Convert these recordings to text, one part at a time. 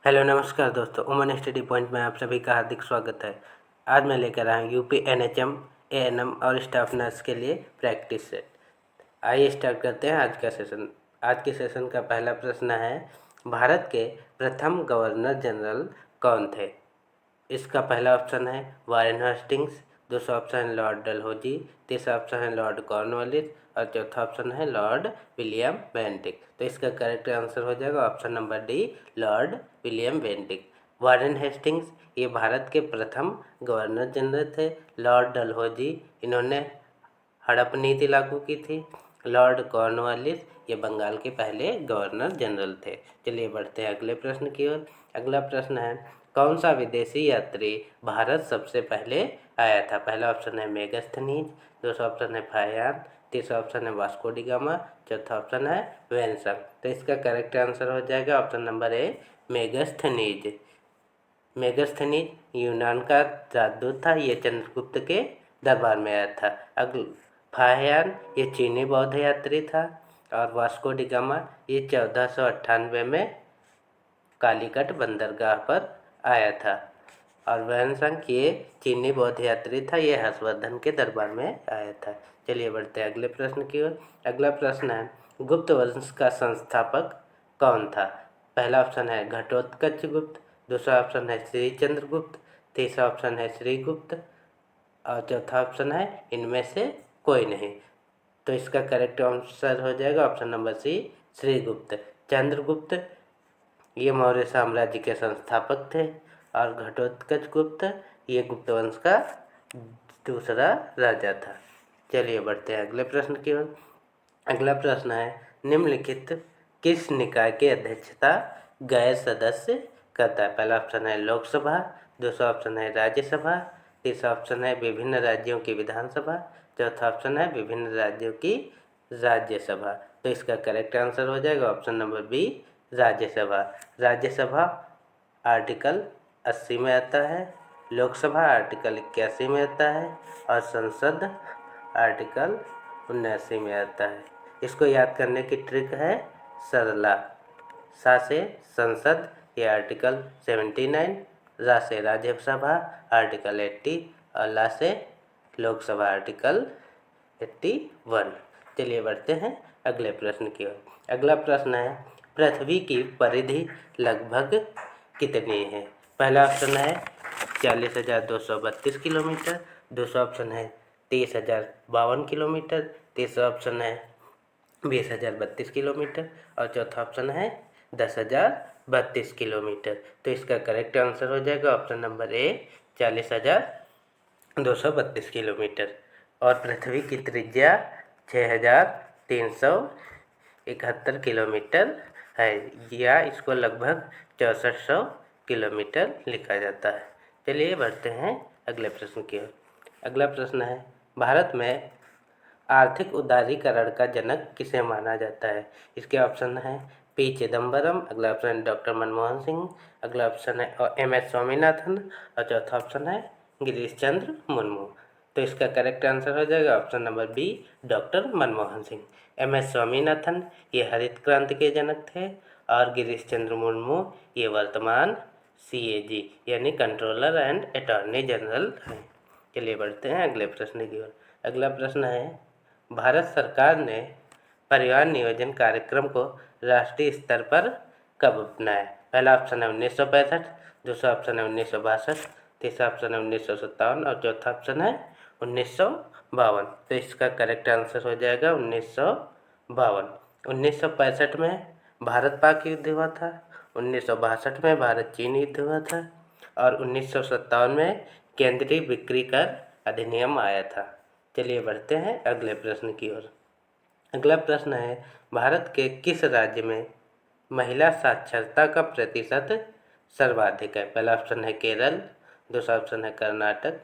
Hello नमस्कार दोस्तों, उमन स्टडी पॉइंट में आप सभी का हार्दिक स्वागत है। आज मैं लेकर आया हूँ यूपी एनएचएम, एएनएम और स्टाफ नर्स के लिए प्रैक्टिस सेट। आइए स्टार्ट करते हैं आज का सेशन। आज के सेशन का पहला प्रश्न है, भारत के प्रथम गवर्नर जनरल कौन थे? इसका पहला ऑप्शन है वारेन हेस्टिंग्स, दूसरा ऑप्शन है लॉर्ड डलहौजी, तीसरा ऑप्शन है लॉर्ड कॉर्नवालिस और चौथा ऑप्शन है लॉर्ड विलियम बेंटिक। तो इसका करेक्ट आंसर हो जाएगा option number D, Lord William Bentinck. Warren Hastings ये भारत के प्रथम गवर्नर जनरल थे। लॉर्ड डलहौजी इन्होंने हड़प नीति लागू की थी। लॉर्ड कॉर्नवालिस ये बंगाल के पहले गवर्नर जनरल थे। चलिए बढ़ते हैं अगले प्रश्न की ओर। अगला प्रश्न है, कौन सा विदेशी यात्री भारत सबसे पहले आया था? पहला ऑप्शन है मेगास्थनीज, दूसरा ऑप्शन है फाहियान, तीसरा ऑप्शन है वास्को डी गामा, चौथा ऑप्शन है वेनसंग। तो इसका करेक्ट आंसर हो जाएगा option number A, Megasthenes. Megasthenes यूनान का राजदूत था, ये चंद्रगुप्त के दरबार में आया था। फाहियान ये चीनी बौद्ध यात्री था और वास्को डी गामा ये 1498 में कालीकट बंदरगाह पर आया था। और वेनसंग ये चीनी बौद्ध यात्री था, ये हर्षवर्धन के दरबार में आया था। चलिए बढ़ते हैं अगले प्रश्न की ओर। अगला प्रश्न है, गुप्त वंश का संस्थापक कौन था? पहला ऑप्शन है घटोत्कच गुप्त, दूसरा ऑप्शन है श्री चंद्रगुप्त, तीसरा ऑप्शन है श्रीगुप्त और चौथा ऑप्शन है इनमें से कोई नहीं। तो इसका करेक्ट आंसर हो जाएगा option number C, Srigupta. Chandragupta ये मौर्य साम्राज्य के संस्थापक थे और घटोत्कच गुप्त ये गुप्त वंश का दूसरा राजा था। चलिए बढ़ते हैं अगले प्रश्न की ओर। अगला प्रश्न है, निम्नलिखित किस निकाय की अध्यक्षता गैर सदस्य करता है? पहला ऑप्शन है लोकसभा, दूसरा ऑप्शन है राज्यसभा, तीसरा ऑप्शन है विभिन्न राज्यों की विधानसभा, चौथा ऑप्शन है विभिन्न राज्यों की राज्यसभा। तो इसका करेक्ट आंसर हो जाएगा option number B, Rajya Sabha. Rajya Sabha article 80 में आता है, लोकसभा आर्टिकल 81 में आता है और संसद आर्टिकल 79 में आता है। इसको याद करने की ट्रिक है सरला। सा से संसद ये आर्टिकल 79, रा से राज्यसभा आर्टिकल 80 और ला से लोकसभा आर्टिकल 81। चलिए बढ़ते हैं अगले प्रश्न की ओर। अगला प्रश्न है, पृथ्वी की परिधि लगभग कितनी है? पहला ऑप्शन है 40,232 किलोमीटर, दूसरा ऑप्शन है 30,052 किलोमीटर, तीसरा ऑप्शन है 20,032 किलोमीटर और चौथा ऑप्शन है 10,032 किलोमीटर। तो इसका करेक्ट आंसर हो जाएगा ऑप्शन नंबर ए, 40,232 किलोमीटर। और पृथ्वी की त्रिज्या 6,371 किलोमीटर है, या इसको लगभग 6400 किलोमीटर लिखा जाता है। चलिए बढ़ते हैं अगले प्रश्न की ओर। अगला प्रश्न है, भारत में आर्थिक उदारीकरण का जनक किसे माना जाता है? इसके ऑप्शन हैं पी चिदम्बरम, अगला ऑप्शन है डॉक्टर मनमोहन सिंह, अगला ऑप्शन है एम.एस. स्वामीनाथन और चौथा ऑप्शन है गिरीश चंद्र मुर्मू। तो इसका करेक्ट आंसर हो जाएगा option number B, doctor Manmohan Singh. M S. Swaminathan ये हरित क्रांति के जनक थे और गिरीश चंद्र मुर्मू ये वर्तमान CAG यानी कंट्रोलर एंड अटॉर्नी जनरल हैं। चलिए बढ़ते हैं अगले प्रश्न की ओर। अगला प्रश्न है, भारत सरकार ने परिवार नियोजन कार्यक्रम को राष्ट्रीय स्तर पर कब अपनाया? पहला ऑप्शन है 1965, दूसरा ऑप्शन है 1962, तीसरा ऑप्शन है 1957 और चौथा ऑप्शन है 1952। तो इसका करेक्ट आंसर हो जाएगा 1952। 1965 में भारत पाक युद्ध हुआ था, 1962 में भारत चीन युद्ध हुआ था और 1957 में केंद्रीय बिक्री कर अधिनियम आया था। चलिए बढ़ते हैं अगले प्रश्न की ओर। अगला प्रश्न है, भारत के किस राज्य में महिला साक्षरता का प्रतिशत सर्वाधिक है? पहला ऑप्शन है केरल, दूसरा ऑप्शन है कर्नाटक,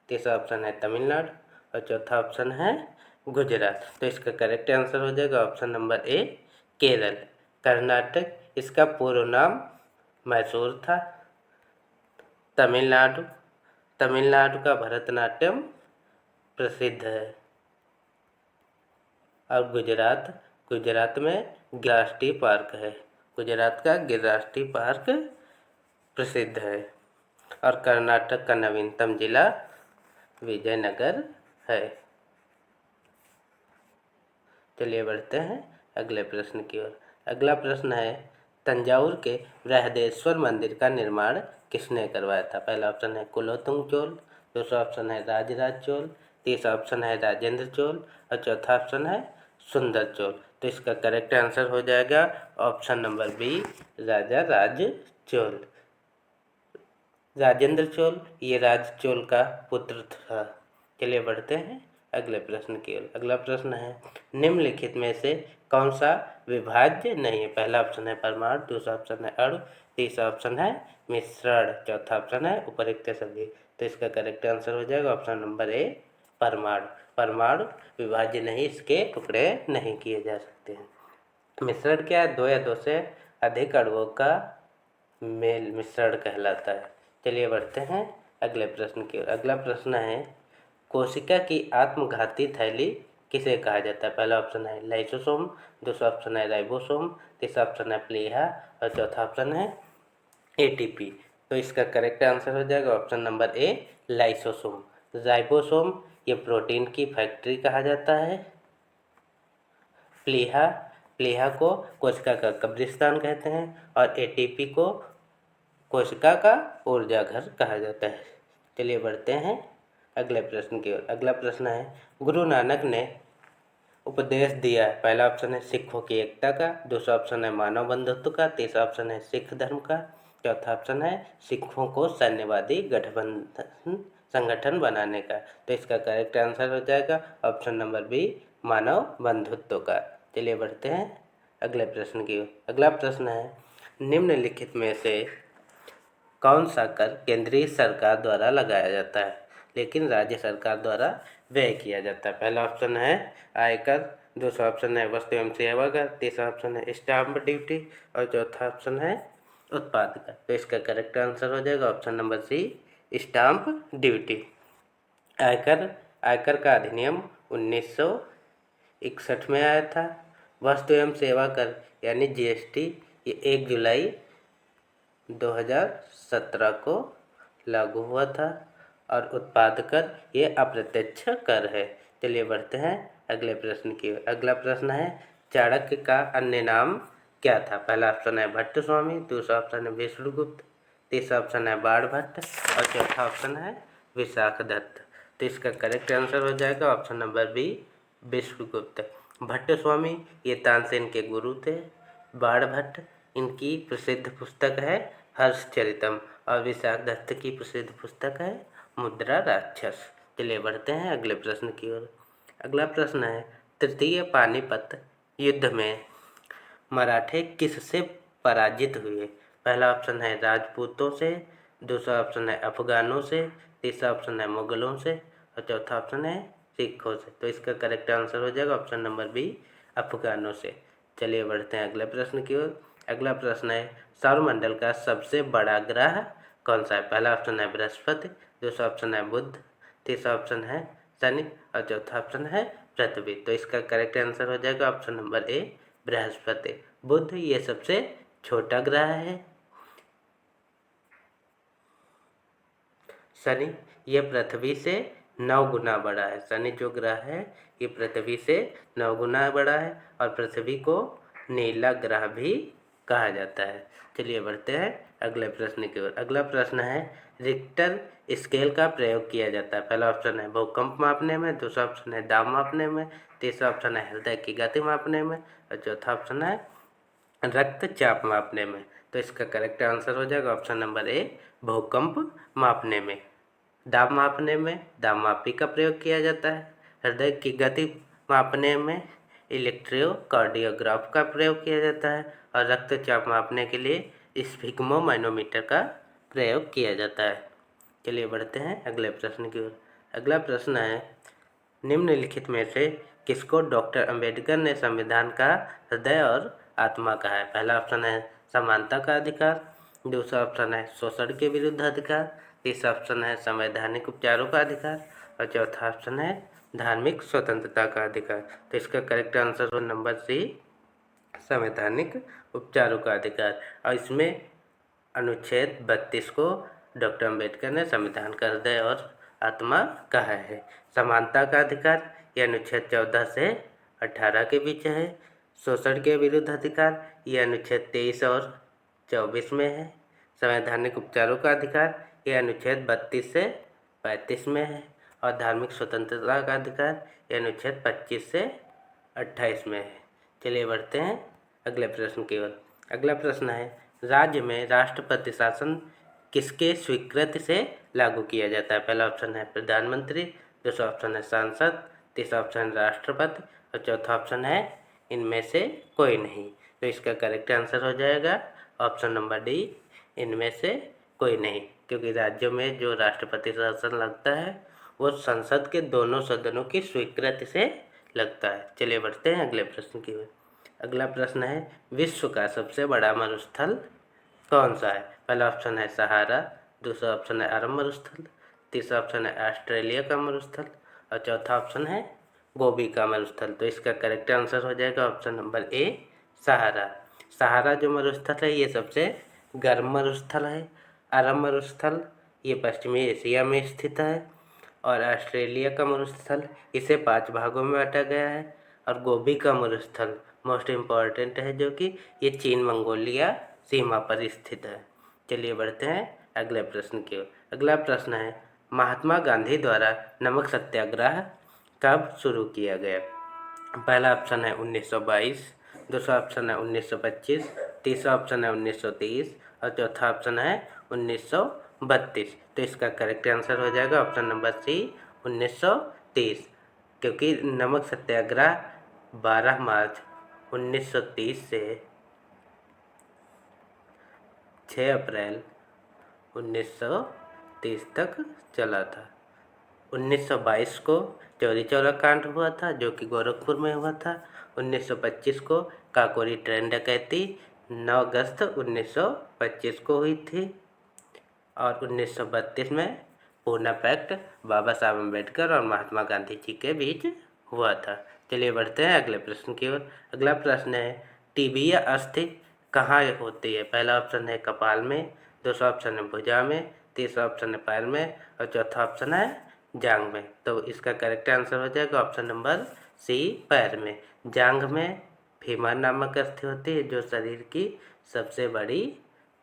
तीसरा ऑप्शन है तमिलनाडु और चौथा ऑप्शन है गुजरात। तो इसका करेक्ट आंसर हो जाएगा option number A, Kerala. Karnataka इसका पूर्व नाम मैसूर था। तमिलनाडु तमिलनाडु का भरतनाट्यम प्रसिद्ध है और गुजरात में गिर राष्ट्रीय पार्क है। गुजरात का गिर राष्ट्रीय पार्क प्रसिद्ध है। और कर्नाटक का नवीनतम जिला विजयनगर है। चलिए बढ़ते हैं अगले प्रश्न की ओर। अगला प्रश्न है, तंजावुर के बृहदेश्वर मंदिर का निर्माण किसने करवाया था? पहला ऑप्शन है कुलोत्तुंग चोल, दूसरा ऑप्शन है राजराज चोल, तीसरा ऑप्शन है राजेंद्र चोल और चौथा ऑप्शन है सुंदर चोल। तो इसका करेक्ट आंसर हो जाएगा ऑप्शन नंबर बी, राजा राज चोल। राजेंद्र चोल ये राज चोल का पुत्र था। चलिए बढ़ते हैं अगले प्रश्न की ओर। अगला प्रश्न है, निम्नलिखित में से कौन सा विभाज्य नहीं है? पहला ऑप्शन है परमाणु, दूसरा ऑप्शन है अणु, तीसरा ऑप्शन है मिश्रण, चौथा ऑप्शन है उपरोक्त सभी। तो इसका करेक्ट आंसर हो जाएगा ऑप्शन नंबर ए, परमाणु। परमाणु विभाज्य नहीं, इसके टुकड़े नहीं किए जा सकते हैं। मिश्रण क्या है? दो या दो से अधिक अणुओं का मेल मिश्रण कहलाता है। चलिए बढ़ते हैं अगले प्रश्न की ओर। अगला प्रश्न है, कोशिका की आत्मघाती थैली किसे कहा जाता है? पहला ऑप्शन है लाइसोसोम, दूसरा ऑप्शन है राइबोसोम, तीसरा ऑप्शन है प्लीहा और चौथा ऑप्शन है एटीपी। तो इसका करेक्ट आंसर हो जाएगा option number A, lysosome. Ribosome ये प्रोटीन की फैक्ट्री कहा जाता है। प्लीहा प्लीहा को कोशिका का कब्रिस्तान कहते हैं और एटीपी को कोशिका का ऊर्जा घर कहा जाता है। चलिए बढ़ते हैं अगले प्रश्न की ओर। अगला प्रश्न है, गुरु नानक ने उपदेश दिया है? पहला ऑप्शन है सिखों की एकता का, दूसरा ऑप्शन है मानव बंधुत्व का, तीसरा ऑप्शन है सिख धर्म का, चौथा ऑप्शन है सिखों को सैन्यवादी गठबंधन संगठन बनाने का। तो इसका करेक्ट आंसर हो जाएगा ऑप्शन नंबर बी, मानव बंधुत्व का। चलिए बढ़ते हैं अगले प्रश्न की ओर। अगला प्रश्न है, निम्नलिखित में से कौन सा कर केंद्रीय सरकार द्वारा लगाया जाता है लेकिन राज्य सरकार द्वारा व्यय किया जाता है? पहला ऑप्शन है आयकर, दूसरा ऑप्शन है वस्तु एवं सेवा कर, तीसरा ऑप्शन है स्टाम्प ड्यूटी और चौथा ऑप्शन है उत्पाद कर। तो इसका करेक्ट आंसर हो जाएगा option number C, stamp duty. आयकर आयकर का अधिनियम 1961 में आया था। वस्तु एवं सेवा कर यानी जीएसटी ये 1 जुलाई 2017 को लागू हुआ था और उत्पाद कर ये अप्रत्यक्ष कर है। चलिए बढ़ते हैं अगले प्रश्न की ओर। अगला प्रश्न है, चाणक्य का अन्य नाम क्या था? पहला ऑप्शन है भट्ट स्वामी, दूसरा ऑप्शन है विष्णुगुप्त, तीसरा ऑप्शन है बाणभट्ट और चौथा ऑप्शन है विशाखदत्त। तो इसका करेक्ट आंसर हो जाएगा option number B, Vishnugupta. Bhatt Swami ये तानसेन के गुरु थे। बाणभट्ट इनकी प्रसिद्ध पुस्तक है हर्षचरितम और विशाखदत्त की प्रसिद्ध पुस्तक है मुद्रा राक्षस। चलिए बढ़ते हैं अगले प्रश्न की ओर। अगला प्रश्न है, तृतीय पानीपत युद्ध में मराठे किससे पराजित हुए? पहला ऑप्शन है राजपूतों से, दूसरा ऑप्शन है अफगानों से, तीसरा ऑप्शन है मुगलों से और चौथा ऑप्शन है सिखों से। तो इसका करेक्ट आंसर हो जाएगा ऑप्शन नंबर बी, अफगानों से। चलिए बढ़ते हैं अगले प्रश्न की ओर। अगला प्रश्न है, सौरमंडल का सबसे बड़ा ग्रह कौन सा है? पहला ऑप्शन है बृहस्पति, दूसरा ऑप्शन है बुध, तीसरा ऑप्शन है शनि और चौथा ऑप्शन है पृथ्वी। तो इसका करेक्ट आंसर हो जाएगा ऑप्शन नंबर ए, बृहस्पति। बुध ये सबसे छोटा ग्रह है। शनि ये पृथ्वी से 9 गुना बड़ा है। शनि जो ग्रह है ये पृथ्वी से 9 गुना बड़ा है और पृथ्वी को नीला ग्रह भी कहा जाता है। चलिए बढ़ते हैं अगले प्रश्न की ओर। अगला प्रश्न है, रिक्टर स्केल का प्रयोग किया जाता है? पहला ऑप्शन है भूकंप मापने में, दूसरा ऑप्शन है दाब मापने में, तीसरा ऑप्शन है हृदय की गति मापने में और चौथा ऑप्शन है रक्तचाप मापने में। तो इसका करेक्ट आंसर हो जाएगा ऑप्शन नंबर ए, भूकंप मापने में। दाब मापने में दाब मापी का प्रयोग किया जाता है। हृदय की गति मापने में इलेक्ट्रोकार्डियोग्राफ का प्रयोग किया जाता है और रक्तचाप मापने के लिए स्फिग्मोमैनोमीटर का प्रयोग किया जाता है। चलिए बढ़ते हैं अगले प्रश्न की ओर। अगला प्रश्न है, निम्नलिखित में से किसको डॉक्टर अंबेडकर ने संविधान का हृदय और आत्मा कहा है? पहला ऑप्शन है समानता का अधिकार, दूसरा ऑप्शन है शोषण के विरुद्ध अधिकार, तीसरा ऑप्शन है संवैधानिक उपचारों का अधिकार और चौथा ऑप्शन है धार्मिक स्वतंत्रता का अधिकार। तो इसका करेक्ट आंसर हो नंबर सी, संवैधानिक उपचारों का अधिकार। और इसमें अनुच्छेद 32 को डॉक्टर अम्बेडकर ने संविधान का हृदय और आत्मा कहा है। समानता का अधिकार ये अनुच्छेद 14 से 18 के बीच है। शोषण के विरुद्ध अधिकार ये अनुच्छेद 23 और 24 में है। संवैधानिक उपचारों का अधिकार ये अनुच्छेद 32 से 35 में है। और धार्मिक स्वतंत्रता का अधिकार ये अनुच्छेद 25 से 28 में है। चलिए बढ़ते हैं अगले प्रश्न की ओर। अगला प्रश्न है, राज्य में राष्ट्रपति शासन किसके स्वीकृति से लागू किया जाता है? पहला ऑप्शन है प्रधानमंत्री, दूसरा ऑप्शन है सांसद, तीसरा ऑप्शन है राष्ट्रपति और चौथा ऑप्शन है इनमें से कोई नहीं। तो इसका करेक्ट आंसर हो जाएगा ऑप्शन नंबर डी, इनमें से कोई नहीं, क्योंकि राज्यों में जो राष्ट्रपति शासन लगता है वो संसद के दोनों सदनों की स्वीकृति से लगता है। चलिए बढ़ते हैं अगले प्रश्न की ओर। अगला प्रश्न है, विश्व का सबसे बड़ा मरुस्थल कौन सा है? पहला ऑप्शन है सहारा, दूसरा ऑप्शन है अरब मरुस्थल, तीसरा ऑप्शन है ऑस्ट्रेलिया का मरुस्थल और चौथा ऑप्शन है गोबी का मरुस्थल। तो इसका करेक्ट आंसर हो जाएगा ऑप्शन नंबर ए, सहारा। सहारा जो मरुस्थल है ये सबसे गर्म मरुस्थल है। अरब मरुस्थल ये पश्चिमी एशिया में स्थित है और ऑस्ट्रेलिया का मरुस्थल इसे 5 भागों में बांटा गया है। और गोबी का मरुस्थल मोस्ट इम्पॉर्टेंट है, जो कि ये चीन मंगोलिया सीमा पर स्थित है। चलिए बढ़ते हैं अगले प्रश्न की ओर। अगला प्रश्न है, महात्मा गांधी द्वारा नमक सत्याग्रह कब शुरू किया गया? पहला ऑप्शन है 1922, दूसरा ऑप्शन है 1925, तीसरा ऑप्शन है 1930 और चौथा ऑप्शन है 1932। तो इसका करेक्ट आंसर हो जाएगा ऑप्शन नंबर सी, 1930, क्योंकि नमक सत्याग्रह 12 मार्च 1930 से 6 अप्रैल 1930 तक चला था। 1922 को चौरी चौरा कांड हुआ था, जो कि गोरखपुर में हुआ था। 1925 को काकोरी ट्रेन डकैती 9 अगस्त 1925 को हुई थी। और 1932 में पूना पैक्ट बाबा साहब अम्बेडकर और महात्मा गांधी जी के बीच हुआ था। चलिए बढ़ते हैं अगले प्रश्न की ओर। अगला प्रश्न है, टीबी या अस्थि कहाँ होती है? पहला ऑप्शन है कपाल में, दूसरा ऑप्शन है भुजा में, तीसरा ऑप्शन है पैर में और चौथा ऑप्शन है जांघ में। तो इसका करेक्ट आंसर हो जाएगा ऑप्शन नंबर सी, पैर में। जांघ में फीमर नामक अस्थि होती है, जो शरीर की सबसे बड़ी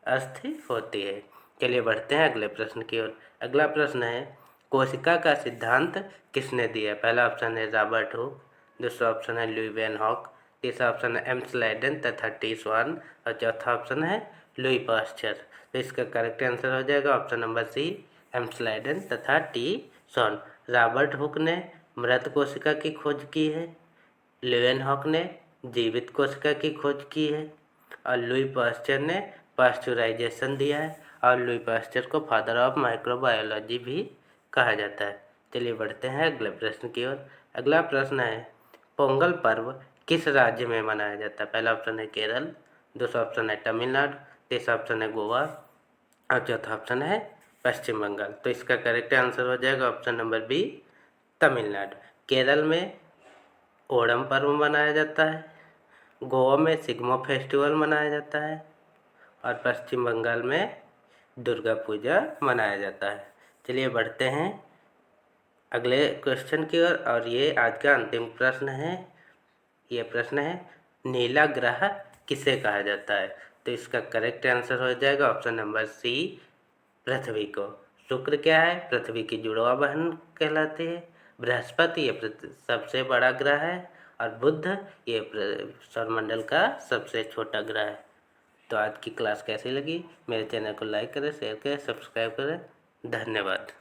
अस्थि होती है। चलिए बढ़ते हैं अगले प्रश्न की ओर। अगला प्रश्न है, कोशिका का सिद्धांत किसने दिया? पहला ऑप्शन है रॉबर्ट हुक, दूसरा ऑप्शन है लुई वैन हॉक, तीसरा ऑप्शन है एम स्लाइडन तथा टी स्वान और चौथा ऑप्शन है लुई पास्चर। तो इसका करेक्ट आंसर हो जाएगा option number C, M Schleiden तथा टी स्वान। रॉबर्ट हुक ने मृत कोशिका की खोज की है, लुई हॉक ने जीवित कोशिका की खोज की है और लुई पास्चर ने पास्चुराइजेशन दिया है और लुई पास्चर को फादर ऑफ माइक्रोबायोलॉजी भी कहा जाता है। चलिए बढ़ते हैं अगले प्रश्न की ओर। अगला प्रश्न है, पोंगल पर्व किस राज्य में मनाया जाता है? पहला ऑप्शन है केरल, दूसरा ऑप्शन है तमिलनाडु, तीसरा ऑप्शन है गोवा और चौथा ऑप्शन है पश्चिम बंगाल। तो इसका करेक्ट आंसर हो जाएगा option number B, Tamil Nadu. Kerala में ओणम पर्व मनाया जाता है, गोवा में सिग्मो फेस्टिवल मनाया जाता है और पश्चिम बंगाल में दुर्गा पूजा मनाया जाता है। चलिए बढ़ते हैं अगले क्वेश्चन की ओर और ये आज का अंतिम प्रश्न है। ये प्रश्न है, नीला ग्रह किसे कहा जाता है? तो इसका करेक्ट आंसर हो जाएगा ऑप्शन नंबर सी, पृथ्वी को। शुक्र क्या है? पृथ्वी की जुड़वा बहन कहलाती है। बृहस्पति ये सबसे बड़ा ग्रह है और बुध ये सौरमंडल का सबसे छोटा ग्रह है। तो आज की क्लास कैसी लगी? मेरे चैनल को लाइक करें, शेयर करें, सब्सक्राइब करें। धन्यवाद।